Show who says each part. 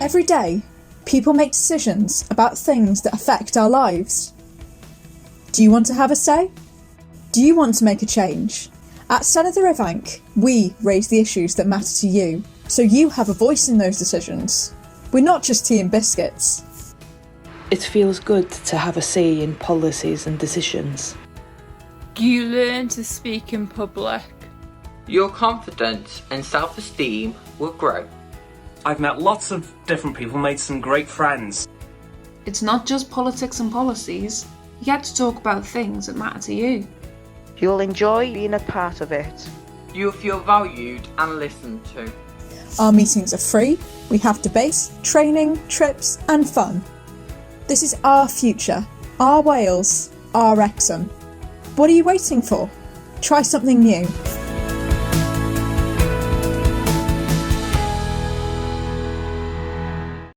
Speaker 1: Every day, people make decisions about things that affect our lives. Do you want to have a say? Do you want to make a change? At Senedd Ifanc, we raise the issues that matter to you, so you have a voice in those decisions. We're not just tea and biscuits.
Speaker 2: It feels good to have a say in policies and decisions.
Speaker 3: You learn to speak in public.
Speaker 4: Your confidence and self-esteem will grow.
Speaker 5: I've met lots of different people, made some great friends.
Speaker 6: It's not just politics and policies. You get to talk about things that matter to you.
Speaker 7: You'll enjoy being a part of it.
Speaker 4: You'll feel valued and listened to.
Speaker 1: Our meetings are free. We have debates, training, trips and fun. This is our future, our Wales, our Wrexham. What are you waiting for? Try something new.